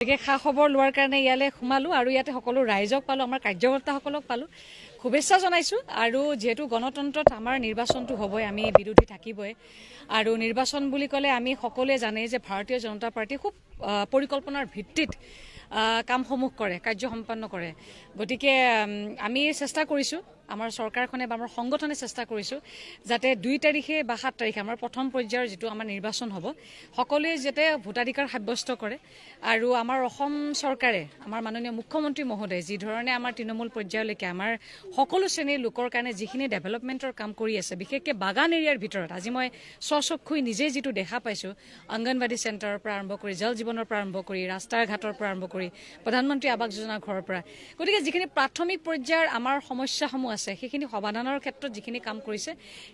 খা খবৰ লোৱাৰ কাৰণে ইয়ালৈ সোমালোঁ আৰু ইয়াতে সকলো ৰাইজক পালোঁ, আমাৰ কাৰ্যকৰ্তাসকলক পালোঁ, শুভেচ্ছা জনাইছোঁ। আৰু যিহেতু গণতন্ত্ৰত আমাৰ নিৰ্বাচনটো হ'বই, আমি বিৰোধী থাকিবই। আৰু নিৰ্বাচন বুলি ক'লে আমি সকলোৱে জানে যে ভাৰতীয় জনতা পাৰ্টি খুব পৰিকল্পনাৰ ভিত্তিত কামসমূহ কৰে, কাৰ্য সম্পন্ন কৰে। গতিকে আমি চেষ্টা কৰিছোঁ, আমাৰ চৰকাৰখনে বা আমাৰ সংগঠনে চেষ্টা কৰিছোঁ যাতে 2 তাৰিখে বা 7 তাৰিখে আমাৰ প্ৰথম পৰ্যায়ৰ যিটো আমাৰ নিৰ্বাচন হ'ব, সকলোৱে যাতে ভোটাধিকাৰ সাব্যস্ত কৰে। আৰু আমাৰ অসম চৰকাৰে, আমাৰ মাননীয় মুখ্যমন্ত্ৰী মহোদয়ে যি ধৰণে আমাৰ তৃণমূল পৰ্যায়লৈকে আমাৰ সকলো শ্ৰেণীৰ লোকৰ কাৰণে যিখিনি ডেভেলপমেণ্টৰ কাম কৰি আছে, বিশেষকৈ বাগান এৰিয়াৰ ভিতৰত আজি মই স্বচক্ষুই নিজেই যিটো দেখা পাইছোঁ, অংগনবাদী চেণ্টাৰৰ পৰা আৰম্ভ কৰি জল জীৱনৰ পৰা আৰম্ভ কৰি ৰাস্তাৰ ঘাটৰ পৰা আৰম্ভ কৰি প্ৰধানমন্ত্ৰী আৱাস যোজনাৰ ঘৰৰ পৰা, গতিকে যিখিনি প্ৰাথমিক পৰ্যায়ৰ আমাৰ সমস্যাসমূহ আছে সেইখিনি সমাধানৰ ক্ষেত্ৰত যিখিনি কাম কৰিছে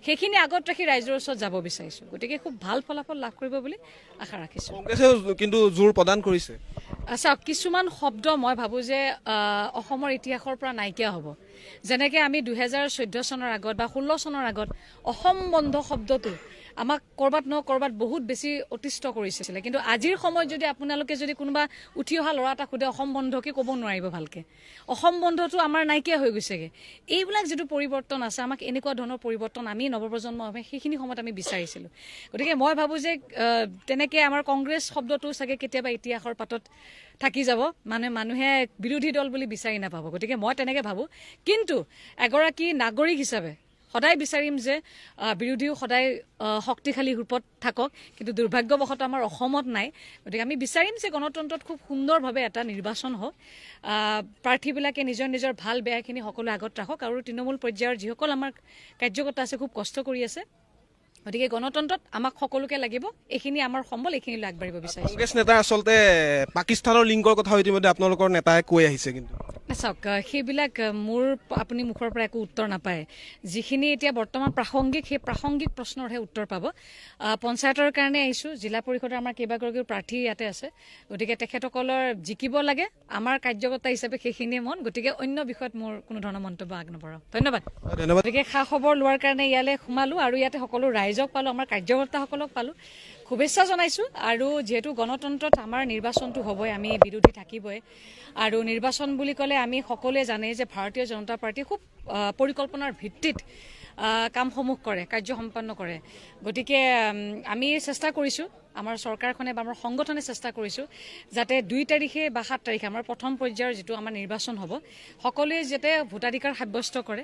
সেইখিনি আগত ৰাখি ৰাইজৰ ওচৰত যাব বিচাৰিছোঁ। গতিকে খুব ভাল ফলাফল লাভ কৰিব বুলি আশা ৰাখিছোঁ। কংগ্ৰেছেও কিন্তু জোৰ প্ৰদান কৰিছে। চাওক, কিছুমান শব্দ মই ভাবোঁ যে অসমৰ ইতিহাসৰ পৰা নাইকিয়া হ'ব। যেনেকৈ আমি 2014 চনৰ আগত বা 16 চনৰ আগত অসম বন্ধ শব্দটো আমাক ক'ৰবাত বহুত বেছি অতিষ্ঠ কৰিছিলে, কিন্তু আজিৰ সময়ত যদি আপোনালোকে যদি কোনোবা উঠি অহা ল'ৰা এটা সোধে অসম বন্ধকে ক'ব নোৱাৰিব ভালকৈ। অসম বন্ধটো আমাৰ নাইকিয়া হৈ গৈছেগৈ। এইবিলাক যিটো পৰিৱৰ্তন আছে, আমাক এনেকুৱা ধৰণৰ পৰিৱৰ্তন আমি নৱপ্ৰজন্ম সেইখিনি সময়ত আমি বিচাৰিছিলোঁ। গতিকে মই ভাবোঁ যে তেনেকৈ আমাৰ কংগ্ৰেছ শব্দটো চাগে কেতিয়াবা ইতিহাসৰ পাতত থাকি যাব, মানুহে বিৰোধী দল বুলি বিচাৰি নাপাব। গতিকে মই তেনেকৈ ভাবোঁ, কিন্তু এগৰাকী নাগৰিক হিচাপে সদায় বিচাৰিম যে বিৰোধীও সদায় শক্তিশালী ৰূপত থাকক, কিন্তু দুৰ্ভাগ্যবশতঃ আমাৰ অসমত নাই। গতিকে আমি বিচাৰিম যে গণতন্ত্ৰত খুব সুন্দৰভাৱে এটা নিৰ্বাচন হওক, প্ৰাৰ্থীবিলাকে নিজৰ ভাল বেয়াখিনি সকলো আগত ৰাখক, আৰু তৃণমূল পৰ্যায়ৰ যিসকল আমাৰ কাৰ্যকৰ্তা আছে খুব কষ্ট কৰি আছে। গতিকে গণতন্ত্ৰত আমাক সকলোকে লাগিব, এইখিনি আমাৰ সম্বল, এইখিনি আগবাঢ়িব বিচাৰিছোঁ। কংগ্ৰেছ নেতাই আচলতে পাকিস্তানৰ লিংকৰ কথা ইতিমধ্যে আপোনালোকৰ নেতাই কৈ আহিছে, কিন্তু চাওক, সেইবিলাক আপুনি মুখৰ পৰা একো উত্তৰ নাপায়। যিখিনি এতিয়া বৰ্তমান প্ৰাসংগিক, সেই প্ৰাসংগিক প্ৰশ্নৰহে উত্তৰ পাব। পঞ্চায়তৰ কাৰণে আহিছোঁ, জিলা পৰিষদৰ আমাৰ কেইবাগৰাকীও প্ৰাৰ্থী ইয়াতে আছে। গতিকে তেখেতসকলৰ জিকিব লাগে, আমাৰ কাৰ্যকৰ্তা হিচাপে সেইখিনিয়ে মন। গতিকে অন্য বিষয়ত মোৰ কোনো ধৰণৰ মন্তব্য আগনবঢ়াওঁ। ধন্যবাদ। গতিকে খা খবৰ লোৱাৰ কাৰণে ইয়ালৈ সোমালোঁ আৰু ইয়াতে সকলো ৰাইজক পালোঁ, আমাৰ কাৰ্যকৰ্তাসকলক পালোঁ, শুভেচ্ছা জনাইছোঁ। আৰু যিহেতু গণতন্ত্ৰত আমাৰ নিৰ্বাচনটো হ'বই, আমি বিৰোধী থাকিবই। আৰু নিৰ্বাচন বুলি ক'লে আমি সকলোৱে জানে যে ভাৰতীয় জনতা পাৰ্টি খুব পৰিকল্পনাৰ ভিত্তিত কামসমূহ কৰে, কাৰ্য সম্পন্ন কৰে। গতিকে আমি চেষ্টা কৰিছোঁ, আমাৰ চৰকাৰখনে বা আমাৰ সংগঠনে চেষ্টা কৰিছোঁ যাতে 2 তাৰিখে বা 7 তাৰিখে আমাৰ প্ৰথম পৰ্যায়ৰ যিটো আমাৰ নিৰ্বাচন হ'ব, সকলোৱে যাতে ভোটাধিকাৰ সাব্যস্ত কৰে।